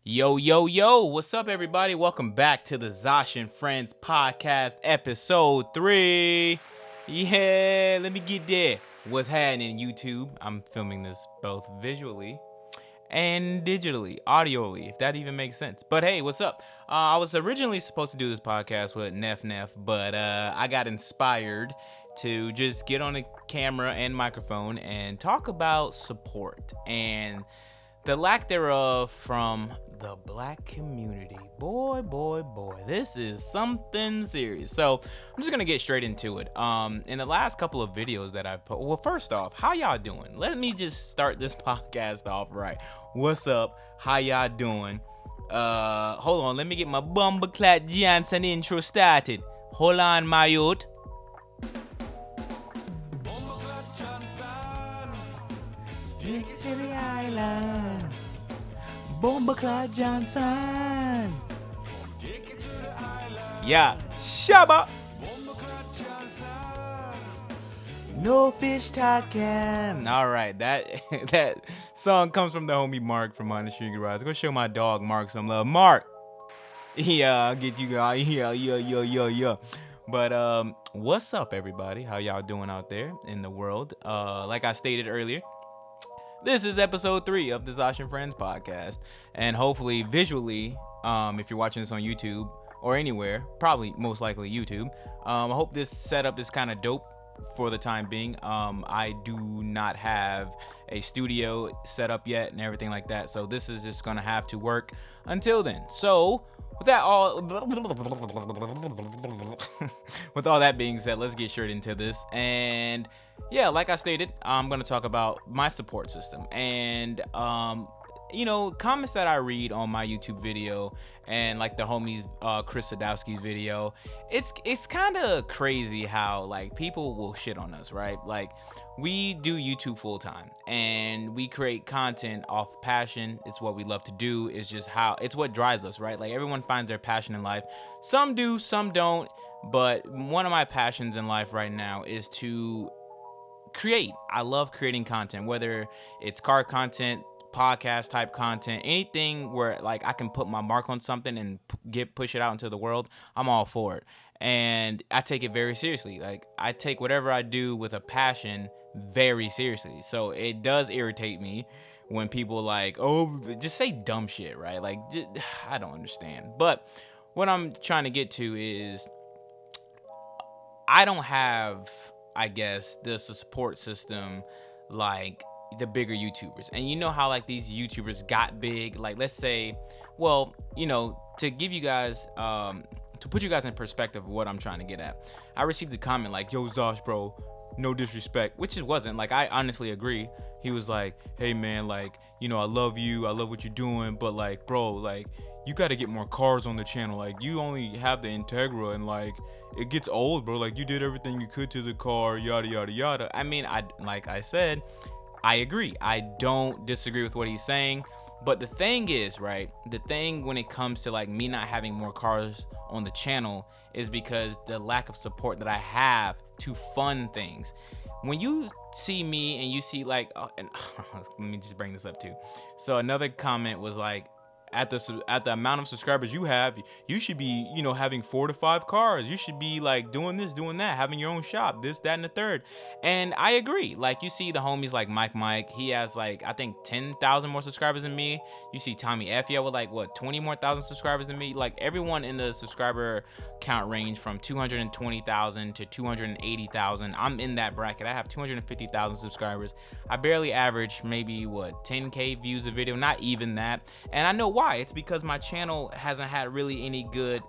Yo, yo, yo, what's up, everybody? Welcome back to the Zosh N Friendz podcast, Ep.3. Yeah, let me get there. What's happening, YouTube? I'm filming this both visually and digitally, audioly, if that even makes sense. But hey, what's up? I was originally supposed to do this podcast with Neff, but I got inspired to just get on a camera and microphone and talk about support and the lack thereof from the black community. Boy, this is something serious. So I'm just gonna get straight into it. In the last couple of videos that I've put, well, first off, how y'all doing? Let me just start this podcast off right. What's up? How y'all doing? Hold on, let me get my Bumbleclat Johnson intro started. Hold on, my youth. Take it to the island. Bumbleclat Johnson. Take it to the island. Yeah, Shabba. No fish talking. All right, that song comes from the homie Mark from Monetarily Garage. Go show my dog Mark some love. Mark. Yeah, I'll get you guys. Yeah. But what's up, everybody? How y'all doing out there in the world? Like I stated earlier, this is episode 3 of the Zosh N Friendz podcast, and hopefully visually, if you're watching this on YouTube or anywhere, probably most likely YouTube, I hope this setup is kind of dope for the time being. I do not have a studio set up yet and everything like that, so this is just gonna have to work until then. So with all that being said, let's get straight into this. And yeah, like I stated, I'm gonna talk about my support system and comments that I read on my YouTube video and like the homies Chris Sadowski's video. It's kind of crazy how like people will shit on us, right? Like, we do YouTube full time and we create content off passion. It's what we love to do. It's what drives us, right? Like, everyone finds their passion in life. Some do, some don't. But one of my passions in life right now is to create. I love creating content, whether it's car content, podcast type content, anything where like I can put my mark on something and push it out into the world. I'm all for it, and I take it very seriously. Like, I take whatever I do with a passion very seriously. So it does irritate me when people like, oh, just say dumb shit, right? Like, I don't understand. But what I'm trying to get to is, I don't have, I guess, this support system like the bigger YouTubers. And you know how like these YouTubers got big? Like, let's say, well, to give you guys, to put you guys in perspective of what I'm trying to get at, I received a comment like, yo, Zosh, bro, no disrespect, which it wasn't. Like, I honestly agree. He was like, hey, man, like, I love you. I love what you're doing. But like, bro, like, you got to get more cars on the channel. Like, you only have the Integra and like, it gets old, bro. Like, you did everything you could to the car, yada, yada, yada. I mean, like I said, I agree. I don't disagree with what he's saying. But the thing is, right, the thing when it comes to like me not having more cars on the channel is because the lack of support that I have to fund things. When you see me and you see like, and let me just bring this up too. So another comment was like, at the amount of subscribers you have, you should be, having 4 to 5 cars. You should be like doing this, doing that, having your own shop, this, that, and the third. And I agree. Like, you see the homies like Mike, he has like, I think 10,000 more subscribers than me. You see Tommy F, with like what, 20 more thousand subscribers than me. Like, everyone in the subscriber count range from 220,000 to 280,000. I'm in that bracket. I have 250,000 subscribers. I barely average maybe 10k views a video, not even that. And I know why. It's because my channel hasn't had really any good,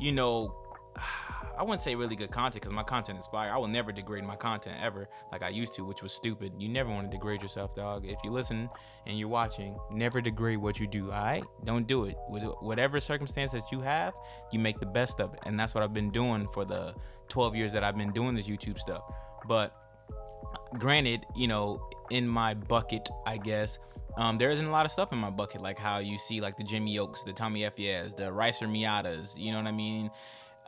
I wouldn't say really good content, because my content is fire. I will never degrade my content ever like I used to, which was stupid. You never want to degrade yourself, dog. If you listen and you're watching, never degrade what you do, all right? Don't do it. With whatever circumstance that you have, you make the best of it. And that's what I've been doing for the 12 years that I've been doing this YouTube stuff. But granted, in my bucket, I guess, there isn't a lot of stuff in my bucket, like how you see like the Jimmy Oaks, the Tommy F.'s, the Ricer Miatas, you know what I mean?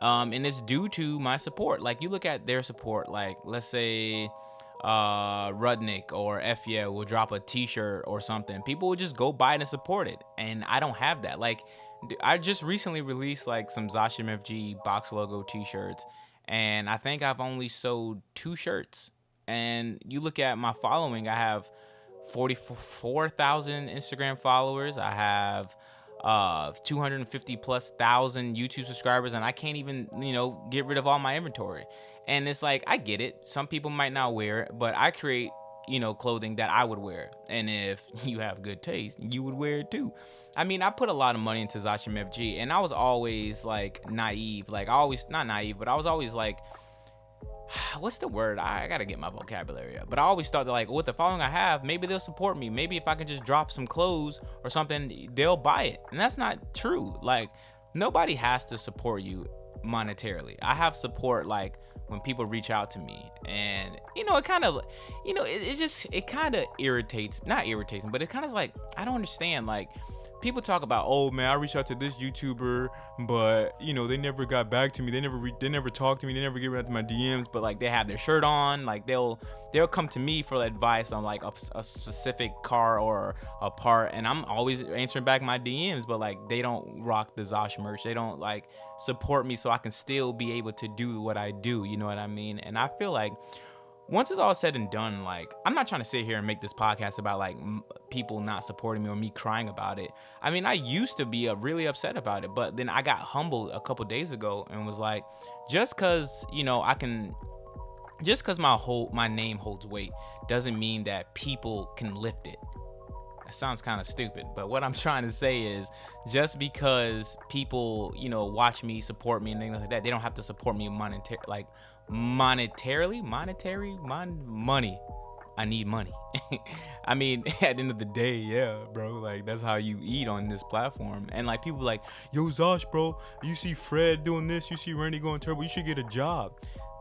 And it's due to my support. Like, you look at their support, like, let's say Rudnick or Fia will drop a t-shirt or something, people will just go buy it and support it. And I don't have that. Like, I just recently released like some Zosh N Friendz box logo t-shirts, and I think I've only sold 2 shirts. And you look at my following, I have 44,000 Instagram followers. I have 250 plus thousand YouTube subscribers, and I can't even, get rid of all my inventory. And it's like, I get it. Some people might not wear it, but I create, clothing that I would wear. And if you have good taste, you would wear it too. I mean, I put a lot of money into Zosh N Friendz, and I was always like naive. Like, not naive, but I was always like, what's the word? I gotta get my vocabulary up. But I always thought that, like, with the following I have, maybe they'll support me. Maybe if I can just drop some clothes or something, they'll buy it. And that's not true. Like, nobody has to support you monetarily. I have support, like, when people reach out to me, and it kind of, it kind of irritates, not irritates me, but it kind of like, I don't understand. Like, people talk about, oh man, I reached out to this YouTuber, but they never got back to me. They never talked to me. They never get back to my DMs. But like, they have their shirt on. Like, they'll come to me for advice on like a specific car or a part, and I'm always answering back my DMs. But like, they don't rock the Zosh merch. They don't like support me, so I can still be able to do what I do. You know what I mean? And I feel like, once it's all said and done, like, I'm not trying to sit here and make this podcast about like people not supporting me or me crying about it. I mean, I used to be really upset about it, but then I got humbled a couple days ago and was like, just cause my name holds weight doesn't mean that people can lift it. That sounds kind of stupid, but what I'm trying to say is, just because people, watch me, support me, and things like that, they don't have to support me monetarily. Money. I need money. I mean, at the end of the day, yeah, bro. Like, that's how you eat on this platform. And like, people like, yo, Zosh, bro, you see Fred doing this, you see Randy going turbo, you should get a job.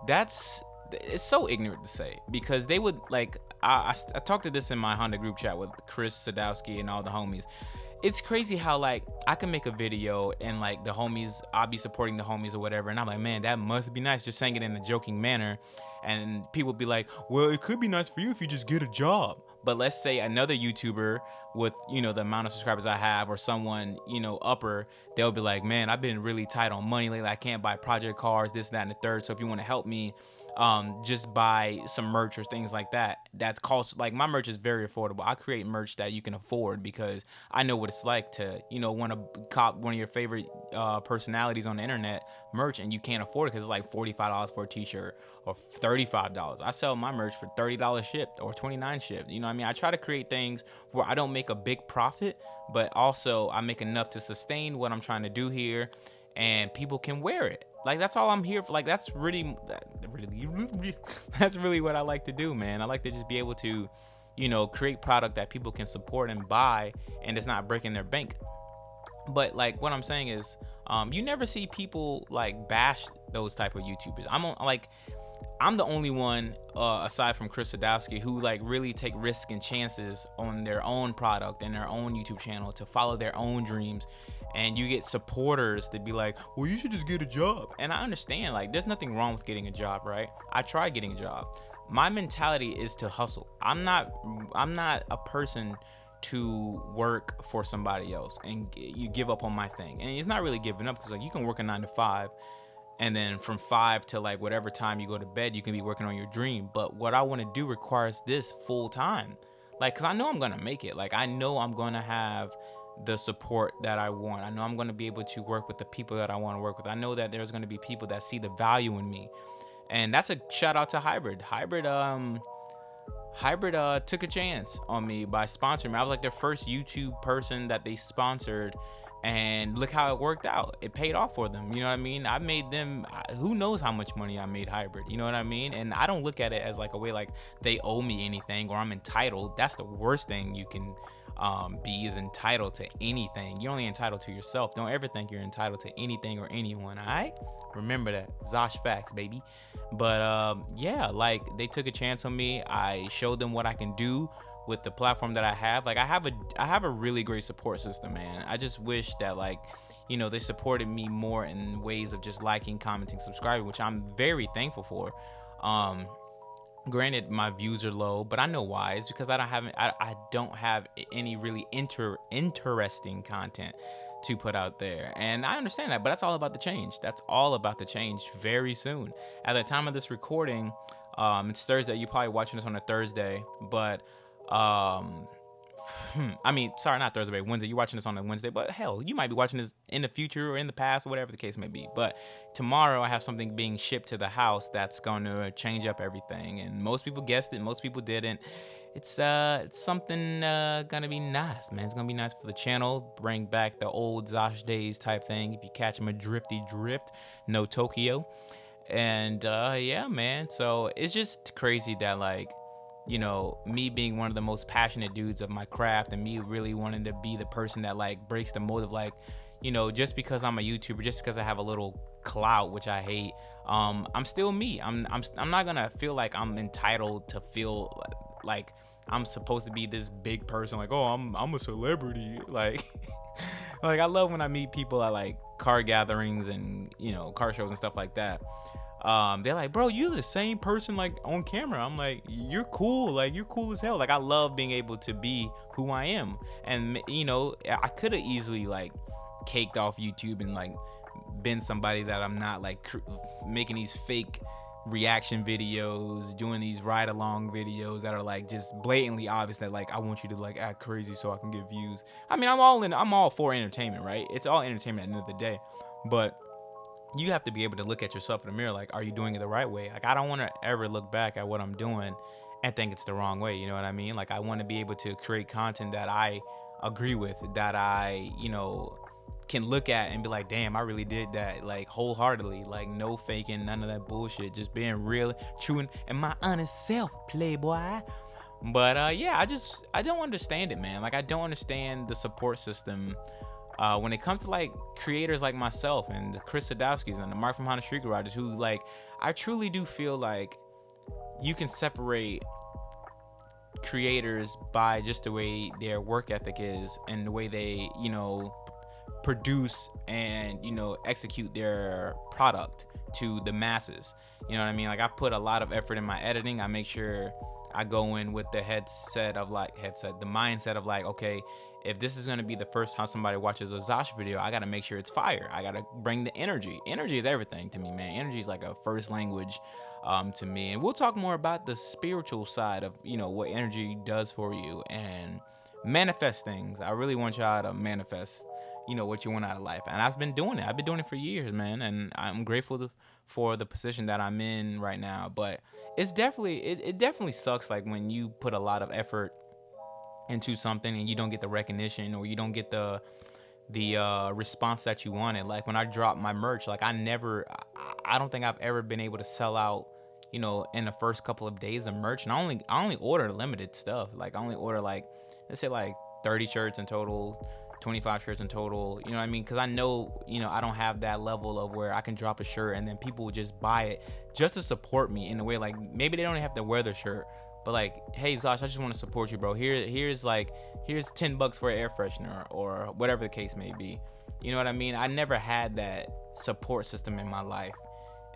It's so ignorant to say, because they would like, I talked to this in my Honda group chat with Chris Sadowski and all the homies. It's crazy how like, I can make a video and like the homies, I'll be supporting the homies or whatever, and I'm like, man, that must be nice, just saying it in a joking manner. And people be like, well, it could be nice for you if you just get a job. But let's say another YouTuber with, the amount of subscribers I have, or someone, upper, they'll be like, man, I've been really tight on money lately. I can't buy project cars, this, that, and the third. So if you want to help me, just buy some merch or things like that. That's cost, like, my merch is very affordable. I create merch that you can afford, because I know what it's like to, want to cop one of your favorite personalities on the internet merch, and you can't afford it because it's like $45 for a t-shirt or $35. I sell my merch for $30 shipped or $29 shipped. You know what I mean? I try to create things where I don't make a big profit, but also I make enough to sustain what I'm trying to do here, and people can wear it. Like, that's all I'm here for. Like, that's really what I like to do, man. I like to just be able to, create product that people can support and buy, and it's not breaking their bank. But like, what I'm saying is, you never see people like bash those type of YouTubers. I'm the only one, aside from Chris Sadowski, who like really take risks and chances on their own product and their own YouTube channel to follow their own dreams. And you get supporters that be like, well, you should just get a job. And I understand, like, there's nothing wrong with getting a job, right? I tried getting a job. My mentality is to hustle. I'm not a person to work for somebody else and you give up on my thing. And it's not really giving up, because like, you can work a 9 to 5, and then from 5 to like whatever time you go to bed, you can be working on your dream. But what I want to do requires this full time. Like, because I know I'm going to make it. Like, I know I'm going to have the support that I want. I know I'm going to be able to work with the people that I want to work with. I know that there's going to be people that see the value in me. And that's a shout out to Hybrid. Hybrid took a chance on me by sponsoring me. I was like their first YouTube person that they sponsored, and look how it worked out. It paid off for them. You know what I mean? I made them, who knows how much money I made Hybrid. You know what I mean? And I don't look at it as like a way like they owe me anything or I'm entitled. That's the worst thing you can be, is entitled to anything. You're only entitled to yourself. Don't ever think you're entitled to anything or anyone. All right? Remember that. Zosh facts, baby. But yeah, like, they took a chance on me. I showed them what I can do with the platform that I have. Like, I have a really great support system, man. I just wish that, like, they supported me more in ways of just liking, commenting, subscribing, which I'm very thankful for. Granted, my views are low, but I know why. It's because I don't have any really interesting content to put out there, and I understand that. But that's all about the change. That's all about the change very soon. At the time of this recording, it's Thursday. You're probably watching this on a Thursday, but I mean, sorry, not Thursday, Wednesday. You're watching this on a Wednesday, but hell, you might be watching this in the future or in the past, or whatever the case may be. But tomorrow, I have something being shipped to the house that's going to change up everything. And most people guessed it, most people didn't. It's something gonna be nice, man. It's gonna be nice for the channel. Bring back the old Zosh days type thing. If you catch him a drifty drift, no Tokyo. And yeah, man. So it's just crazy that like, you know, me being one of the most passionate dudes of my craft, and me really wanting to be the person that like breaks the mold of like, you know, just because I'm a YouTuber, just because I have a little clout, which I hate, I'm still me. I'm not gonna feel like I'm entitled to feel like I'm supposed to be this big person, like, oh, I'm a celebrity. Like like I love when I meet people at like car gatherings and, you know, car shows and stuff like that. They're like, bro, you're the same person like on camera. I'm like, you're cool, like you're cool as hell. Like I love being able to be who I am. And you know, I could have easily like caked off YouTube and like been somebody that I'm not, like making these fake reaction videos, doing these ride along videos that are like just blatantly obvious that like I want you to like act crazy so I can get views. I mean, I'm all for entertainment, right? It's all entertainment at the end of the day. But you have to be able to look at yourself in the mirror, like, are you doing it the right way? Like, I don't want to ever look back at what I'm doing and think it's the wrong way. You know what I mean? Like, I want to be able to create content that I agree with, that I, you know, can look at and be like, damn, I really did that, like, wholeheartedly. Like, no faking, none of that bullshit. Just being real, true, and my honest self, playboy. But yeah, I don't understand it, man. Like, I don't understand the support system when it comes to like creators like myself and the Chris Sadowskis and the Mark from Honda Street Garages, who like, I truly do feel like you can separate creators by just the way their work ethic is and the way they, you know, produce and, you know, execute their product to the masses. You know what I mean? Like I put a lot of effort in my editing. I make sure I go in with the the mindset of like, okay, if this is going to be the first time somebody watches a Zosh video, I got to make sure it's fire. I got to bring the energy. Energy is everything to me, man. Energy is like a first language to me. And we'll talk more about the spiritual side of, you know, what energy does for you and manifest things. I really want y'all to manifest, you know, what you want out of life. And I've been doing it. I've been doing it for years, man. And I'm grateful for the position that I'm in right now. But it's definitely, it definitely sucks like when you put a lot of effort into something and you don't get the recognition or you don't get the response that you wanted. Like when I dropped my merch, like I don't think I've ever been able to sell out, you know, in the first couple of days of merch. And I only order limited stuff. Like I only order like, let's say like 30 shirts in total, 25 shirts in total, you know what I mean? Because I know, you know, I don't have that level of where I can drop a shirt and then people will just buy it just to support me in a way. Like maybe they don't have to wear the shirt, but like, hey Zosh, I just want to support you, bro. Here's $10 for an air freshener or whatever the case may be. You know what I mean? I never had that support system in my life,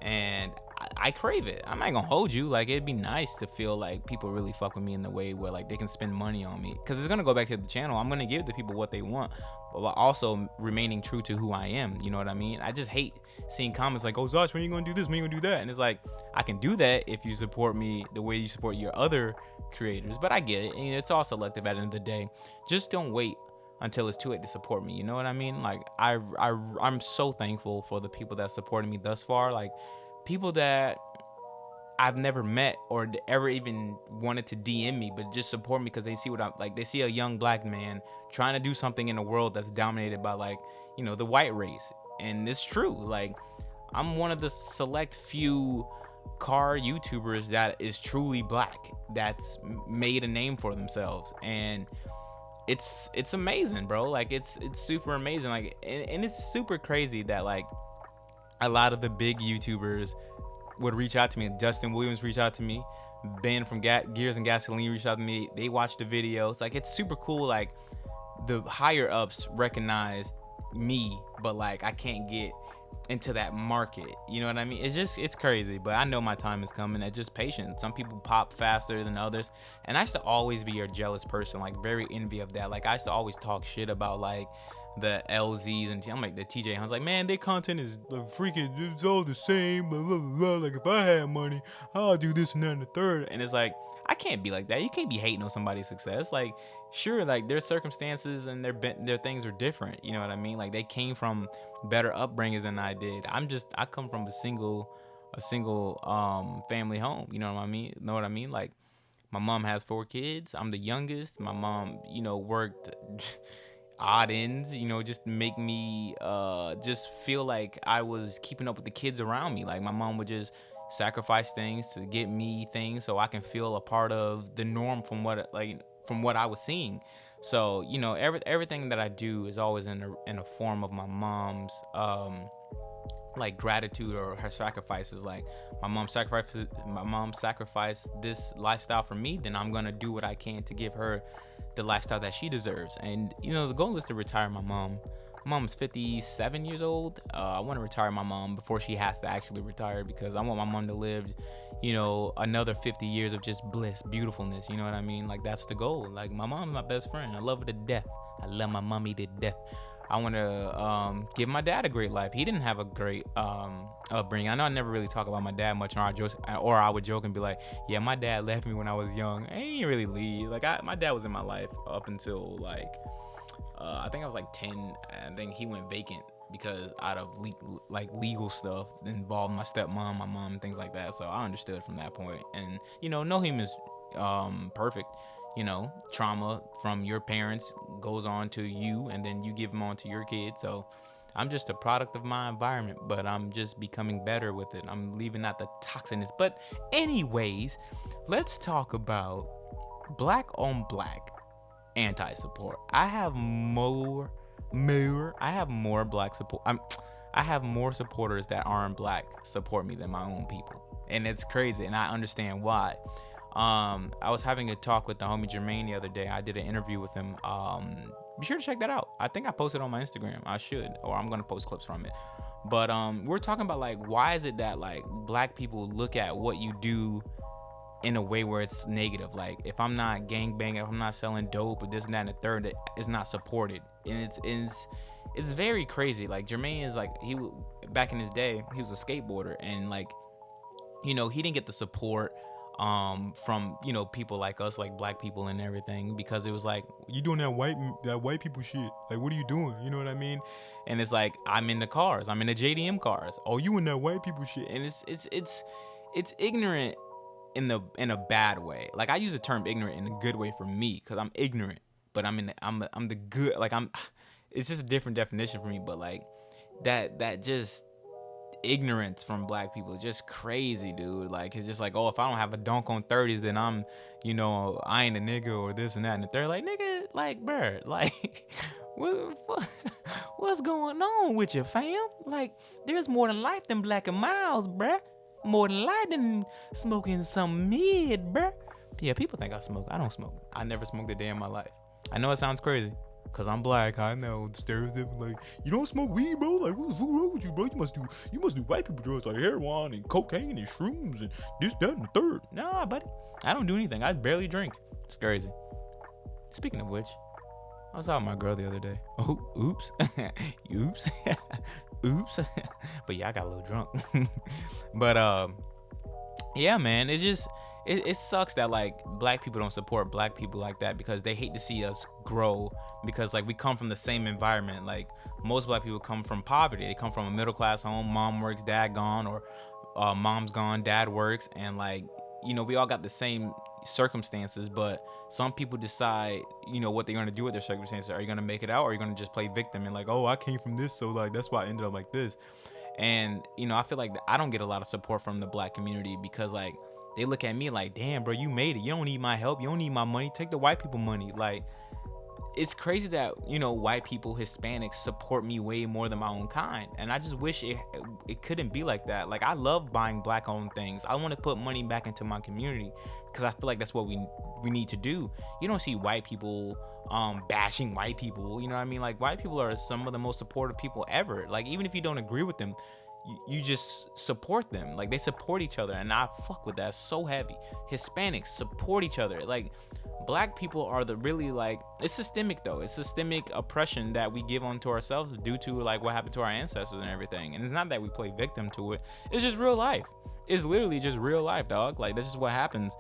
and I crave it. I'm not gonna hold you. Like it'd be nice to feel like people really fuck with me in the way where like they can spend money on me, because it's gonna go back to the channel. I'm gonna give the people what they want, but while also remaining true to who I am. You know what I mean? I just hate seeing comments like, oh Zosh, when you gonna do this, when you gonna do that? And it's like, I can do that if you support me the way you support your other creators. But I get it, and it's all selective at the end of the day. Just don't wait until it's too late to support me. You know what I mean? Like I'm so thankful for the people that supported me thus far. Like people that I've never met or ever even wanted to DM me, but just support me because they see what I'm like. They see a young black man trying to do something in a world that's dominated by like, you know, the white race. And it's true. Like I'm one of the select few car YouTubers that is truly black, that's made a name for themselves. And it's amazing, bro. Like it's super amazing. Like and it's super crazy that like a lot of the big YouTubers would reach out to me. Justin Williams reached out to me. Ben from Gears and Gasoline reached out to me. They watched the videos. Like it's super cool. Like the higher ups recognize me, but like I can't get into that market. You know what I mean? It's crazy, but I know my time is coming. It's just patient. Some people pop faster than others, and I used to always be a jealous person, like very envy of that. Like I used to always talk shit about like the LZs and I'm like the TJ Hunts, like, man, their content is like freaking, it's all the same, blah, blah, blah. Like if I had money, I'll do this and that and the third. And it's like, I can't be like that. You can't be hating on somebody's success. Like, sure, like their circumstances and their things are different. You know what I mean? Like they came from better upbringings than I did. I come from a single family home. You know what I mean? Like my mom has 4 kids. I'm the youngest. My mom, worked odd ends, just to make me just feel like I was keeping up with the kids around me. Like my mom would just sacrifice things to get me things so I can feel a part of the norm from what I was seeing. So everything that I do is always in a form of my mom's like gratitude or her sacrifices. Like my mom sacrificed this lifestyle for me, then I'm gonna do what I can to give her the lifestyle that she deserves. And the goal is to retire my mom. My mom's 57 years old. I want to retire my mom before she has to actually retire, because I want my mom to live another 50 years of just bliss, beautifulness. You know what I mean? Like that's the goal. Like my mom's my best friend. I love her to death. I love my mommy to death. I want to give my dad a great life. He didn't have a great upbringing. I know I never really talk about my dad much, or I would joke and be like, yeah, my dad left me when I was young. He didn't really leave. Like my dad was in my life up until like I think I was like 10. And then he went vacant because out of legal stuff involved my stepmom, my mom, and things like that. So I understood from that point. And no human is perfect. Trauma from your parents goes on to you, and then you give them on to your kids. So I'm just a product of my environment, but I'm just becoming better with it. I'm leaving out the toxins. But anyways, let's talk about black on black anti-support. I have more black support. I have more supporters that aren't black support me than my own people, and it's crazy, and I understand why. I was having a talk with the homie Jermaine the other day. I did an interview with him. Be sure to check that out. I think I posted on my Instagram. I should, or I'm gonna post clips from it. But we're talking about like, why is it that like black people look at what you do in a way where it's negative? Like if I'm not gangbanging, if I'm not selling dope or this and that and the third, that is not supported, and it's very crazy. Like Jermaine is like, back in his day, he was a skateboarder, and like he didn't get the support from people like us, like black people and everything, because it was like, you doing that white people shit, like what are you doing, you know what I mean? And it's like, I'm in the JDM cars, oh, you in that white people shit. And it's ignorant in a bad way. Like I use the term ignorant in a good way for me, because I'm ignorant, but I'm the good, like it's just a different definition for me. But like that just ignorance from black people is just crazy, dude. Like it's just like, oh, if I don't have a dunk on 30s, then I'm I ain't a nigga, or this and that and the third. Like nigga, like bruh, like what's going on with you, fam? Like there's more than life than Black and Miles, bruh. More than life than smoking some mid, bruh. Yeah, people think I smoke. I don't smoke. I never smoked a day in my life. I know it sounds crazy, cause I'm black. I know the stereotype, like, you don't smoke weed, bro. Like what's wrong with you, bro? You must do white people drugs like heroin and cocaine and shrooms and this, that, and the third. Nah, buddy, I don't do anything. I barely drink. It's crazy. Speaking of which, I was out with my girl the other day. Oh, oops, oops, oops. But yeah, I got a little drunk. But yeah, man, it sucks that like black people don't support black people like that, because they hate to see us grow, because like we come from the same environment. Like most black people come from poverty. They come from a middle class home. Mom works, dad gone, or mom's gone, dad works, and like we all got the same circumstances. But some people decide what they're gonna do with their circumstances. Are you gonna make it out, or are you gonna just play victim and like, oh, I came from this, so like that's why I ended up like this. And I feel like I don't get a lot of support from the black community, because like they look at me like, damn, bro, you made it. You don't need my help. You don't need my money. Take the white people money. Like it's crazy that, you know, white people, Hispanics support me way more than my own kind, and I just wish it couldn't be like that. Like, I love buying black owned things. I want to put money back into my community because I feel like that's what we need to do. You don't see white people bashing white people, you know what I mean? Like, white people are some of the most supportive people ever. Like, even if you don't agree with them, you just support them. Like, they support each other, and I fuck with that so heavy. Hispanics support each other. Like, black people are the really, like, it's systemic though. It's systemic oppression that we give onto ourselves due to like what happened to our ancestors and everything. And it's not that we play victim to it. It's just real life. It's literally just real life, dog. Like, that's just what happens.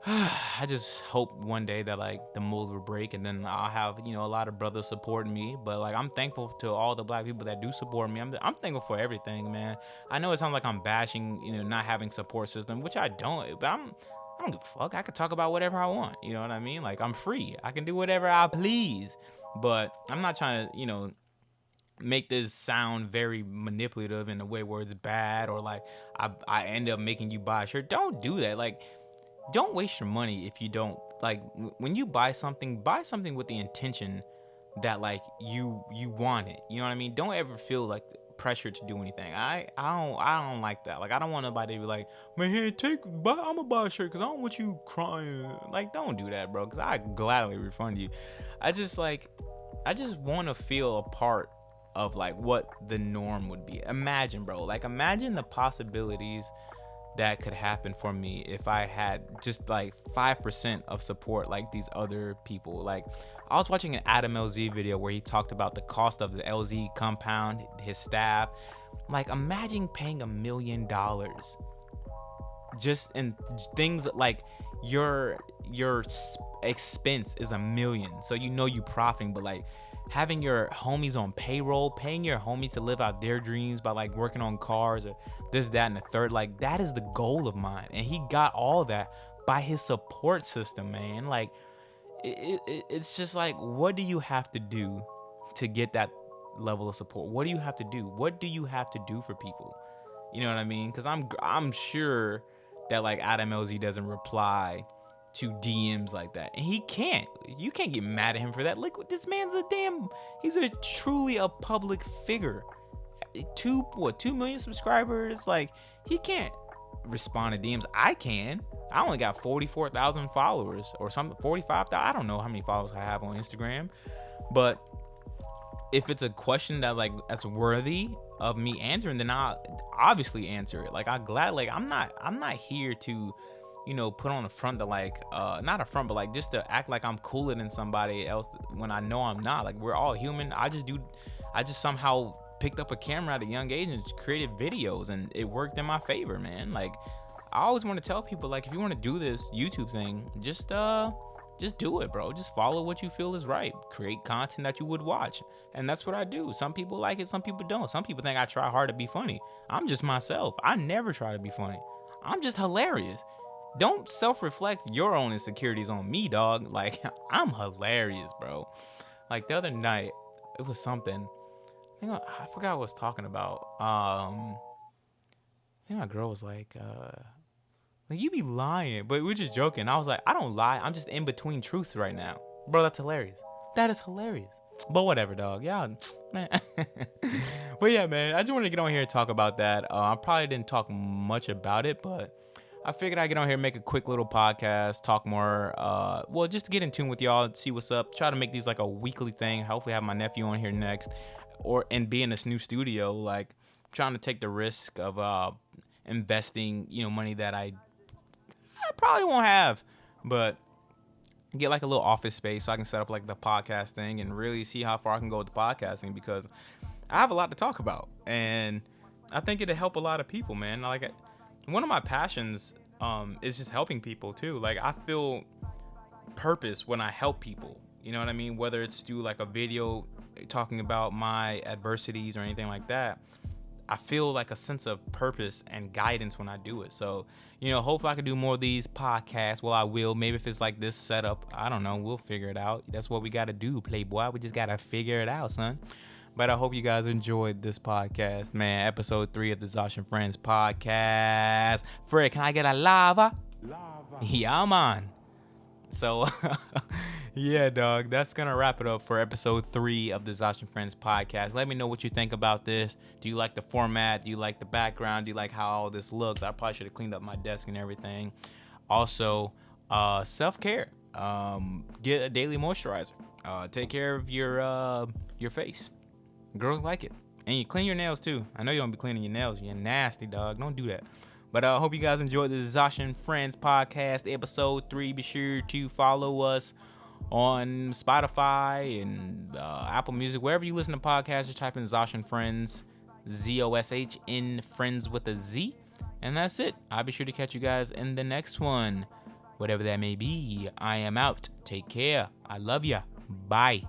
I just hope one day that like the mold will break and then I'll have, you know, a lot of brothers supporting me. But like, I'm thankful to all the black people that do support me. I'm thankful for everything, man. I know it sounds like I'm bashing, you know, not having support system, which I don't. But I don't give a fuck. I could talk about whatever I want. You know what I mean? Like, I'm free. I can do whatever I please. But I'm not trying to, you know, make this sound very manipulative in a way where it's bad or like I end up making you buy a shirt. Don't do that. Like, don't waste your money if you don't, like, when you buy something with the intention that like you want it. You know what I mean? Don't ever feel like pressure to do anything. I don't like that. Like, I don't want nobody to be like, man, here, I'm gonna buy a shirt because I don't want you crying. Like, don't do that, bro, because I gladly refund you. I just want to feel a part of like what the norm would be. Imagine, bro, like, imagine the possibilities that could happen for me if I had just like 5% of support like these other people. Like, I was watching an Adam LZ video where he talked about the cost of the LZ compound, his staff. Like, imagine paying $1 million just in things like your expense is $1 million, so you know you profiting, but like having your homies on payroll, paying your homies to live out their dreams by like working on cars or this, that, and the third, like, that is the goal of mine. And he got all that by his support system, man. Like, it's just like, what do you have to do to get that level of support? What do you have to do? What do you have to do for people? You know what I mean? Because I'm sure that like Adam LZ doesn't reply to DMs like that, and he can't. You can't get mad at him for that. Look, this man's he's truly a public figure. 2 million subscribers. Like, he can't respond to DMs. I can. I only got 44,000 followers or something, 45,000. I don't know how many followers I have on Instagram, but if it's a question that like that's worthy of me answering, then I'll obviously answer it. Like, I'm not here to, you know, put on a front that like not a front, but like just to act like I'm cooler than somebody else when I know I'm not. Like, we're all human. I just somehow picked up a camera at a young age and created videos, and it worked in my favor, man. Like, I always want to tell people, like, if you want to do this YouTube thing, just do it, bro. Just follow what you feel is right. Create content that you would watch. And that's what I do. Some people like it, some people don't. Some people think I try hard to be funny. I'm just myself. I never try to be funny. I'm just hilarious. Don't self-reflect your own insecurities on me, dog. Like, I'm hilarious, bro. Like, the other night, it was something. I forgot what I was talking about. I think my girl was like, you be lying, but we're just joking. I was like, I don't lie. I'm just in between truths right now. Bro, that's hilarious. That is hilarious. But whatever, dog. Yeah, man. But yeah, man, I just wanted to get on here and talk about that. I probably didn't talk much about it, but I figured I'd get on here and make a quick little podcast, talk more, just to get in tune with y'all and see what's up. Try to make these like a weekly thing. Hopefully have my nephew on here next, and be in this new studio. Like, trying to take the risk of investing, you know, money that I probably won't have, but get like a little office space so I can set up like the podcast thing and really see how far I can go with the podcasting, because I have a lot to talk about, and I think it'll help a lot of people, man. Like, one of my passions is just helping people too. Like, I feel purpose when I help people, you know what I mean? Whether it's through like a video talking about my adversities or anything like that, I feel like a sense of purpose and guidance when I do it. So, you know, hopefully I can do more of these podcasts. Well, I will. Maybe if it's like this setup, I don't know. We'll figure it out. That's what we got to do, Playboy. We just got to figure it out, son. But I hope you guys enjoyed this podcast, man. Episode 3 of the Zosh N Friendz podcast. Fred, can I get a lava? Yeah, man. So, yeah, dog, that's going to wrap it up for episode 3 of the Zosh N Friendz podcast. Let me know what you think about this. Do you like the format? Do you like the background? Do you like how all this looks? I probably should have cleaned up my desk and everything. Also, self-care. Get a daily moisturizer. Take care of your face. Girls like it. And you clean your nails too. I know you don't be cleaning your nails. You're nasty, dog. Don't do that. But I hope you guys enjoyed the Zosh N Friendz podcast, episode 3. Be sure to follow us on Spotify and Apple Music. Wherever you listen to podcasts, just type in Zosh N Friendz, Zosh N Friendz with a Z. And that's it. I'll be sure to catch you guys in the next one. Whatever that may be, I am out. Take care. I love ya. Bye.